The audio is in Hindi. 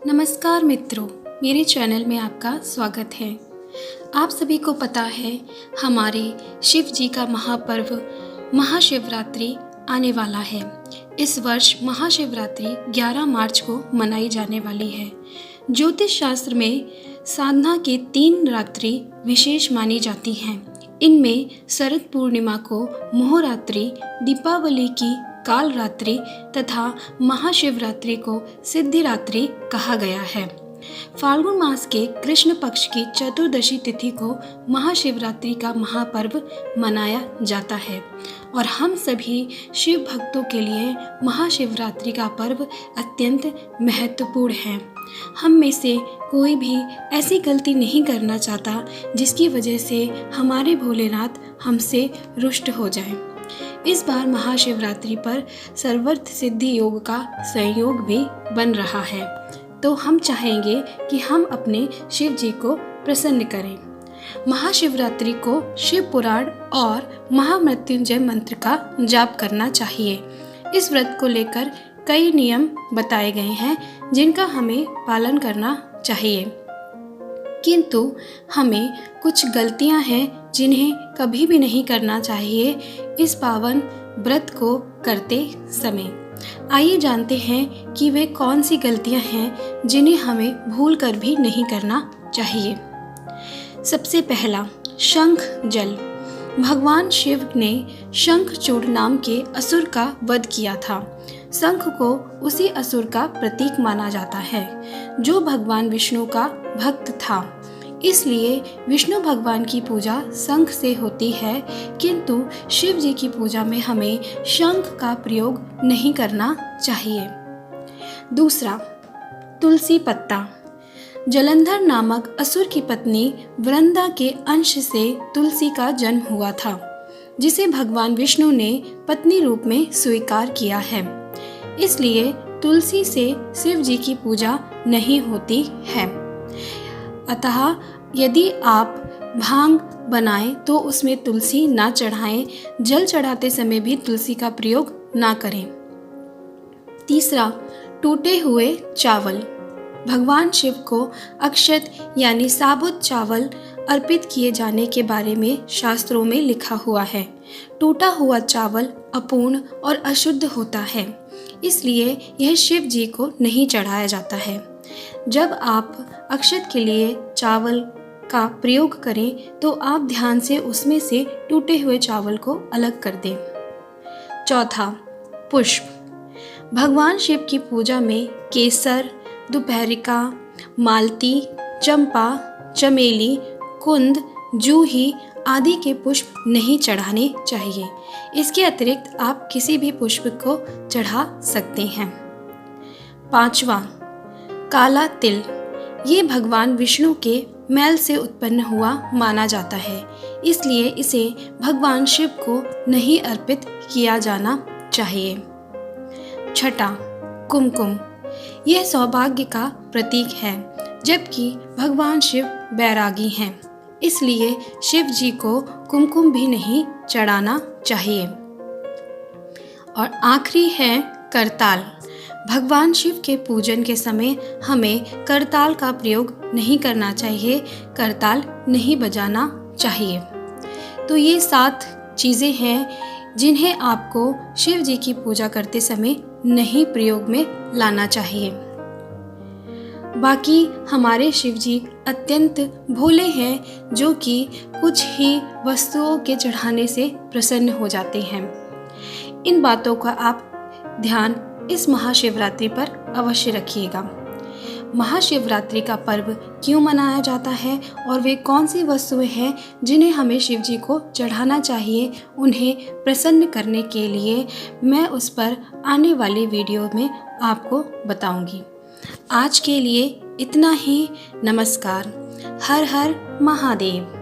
नमस्कार मित्रों, मेरे चैनल में आपका स्वागत है। आप सभी को पता है हमारे शिव जी का महापर्व महाशिवरात्रि आने वाला है। इस वर्ष महाशिवरात्रि 11 मार्च को मनाई जाने वाली है। ज्योतिष शास्त्र में साधना के 3 रात्रि विशेष मानी जाती हैं। इनमें शरद पूर्णिमा को मोहरात्रि, दीपावली की काल रात्रि तथा महाशिवरात्रि को सिद्धिरात्रि कहा गया है। फाल्गुन मास के कृष्ण पक्ष की चतुर्दशी तिथि को महाशिवरात्रि का महापर्व मनाया जाता है और हम सभी शिव भक्तों के लिए महाशिवरात्रि का पर्व अत्यंत महत्वपूर्ण है। हम में से कोई भी ऐसी गलती नहीं करना चाहता जिसकी वजह से हमारे भोलेनाथ हमसे रुष्ट हो जाए। इस बार महाशिवरात्रि पर सर्वार्थ सिद्धि योग का संयोग भी बन रहा है, तो हम चाहेंगे कि हम अपने शिव जी को प्रसन्न करें। महाशिवरात्रि को शिव पुराण और महामृत्युंजय मंत्र का जाप करना चाहिए। इस व्रत को लेकर कई नियम बताए गए हैं जिनका हमें पालन करना चाहिए, किंतु हमें कुछ गलतियां हैं जिन्हें कभी भी नहीं करना चाहिए इस पावन व्रत को करते समय। आइए जानते हैं कि वे कौन सी गलतियां हैं जिन्हें हमें भूल कर भी नहीं करना चाहिए। सबसे पहला, शंख जल। भगवान शिव ने शंखचूड़ नाम के असुर का वध किया था। शंख को उसी असुर का प्रतीक माना जाता है जो भगवान विष्णु का भक्त था। इसलिए विष्णु भगवान की पूजा शंख से होती है, किंतु शिव जी की पूजा में हमें शंख का प्रयोग नहीं करना चाहिए। दूसरा, तुलसी पत्ता। जलंधर नामक असुर की पत्नी वृंदा के अंश से तुलसी का जन्म हुआ था, जिसे भगवान विष्णु ने पत्नी रूप में स्वीकार किया है। इसलिए तुलसी से शिव जी की पूजा नहीं होती है। अतः यदि आप भांग बनाएं तो उसमें तुलसी ना चढ़ाएं। जल चढ़ाते समय भी तुलसी का प्रयोग ना करें। तीसरा, टूटे हुए चावल। भगवान शिव को अक्षत यानी साबुत चावल अर्पित किए जाने के बारे में शास्त्रों में लिखा हुआ है। टूटा हुआ चावल अपूर्ण और अशुद्ध होता है, इसलिए यह शिव जी को नहीं चढ़ाया जाता है। जब आप अक्षत के लिए चावल का प्रयोग करें तो आप ध्यान से उसमें से टूटे हुए चावल को अलग कर दें। चौथा, पुष्प। भगवान शिव की पूजा में केसर, दुपहरिका, मालती, चंपा, चमेली, कुंद, जूही आदि के पुष्प नहीं चढ़ाने चाहिए। इसके अतिरिक्त आप किसी भी पुष्प को चढ़ा सकते हैं। पांचवा, काला तिल। ये भगवान विष्णु के मैल से उत्पन्न हुआ माना जाता है, इसलिए इसे भगवान शिव को नहीं अर्पित किया जाना चाहिए। छठा, कुमकुम। यह सौभाग्य का प्रतीक है, जबकि भगवान शिव बैरागी हैं, इसलिए शिव जी को कुमकुम भी नहीं चढ़ाना चाहिए। और आखिरी है करताल। भगवान शिव के पूजन के समय हमें करताल का प्रयोग नहीं करना चाहिए, करताल नहीं बजाना चाहिए। तो ये 7 चीज़ें हैं जिन्हें आपको शिव जी की पूजा करते समय नहीं प्रयोग में लाना चाहिए। बाकी हमारे शिव जी अत्यंत भोले हैं, जो कि कुछ ही वस्तुओं के चढ़ाने से प्रसन्न हो जाते हैं। इन बातों का आप ध्यान इस महाशिवरात्रि पर अवश्य रखिएगा। महाशिवरात्रि का पर्व क्यों मनाया जाता है और वे कौन सी वस्तुएं हैं जिन्हें हमें शिव जी को चढ़ाना चाहिए, उन्हें प्रसन्न करने के लिए मैं उस पर आने वाले वीडियो में आपको बताऊंगी। आज के लिए इतना ही। नमस्कार। हर हर महादेव।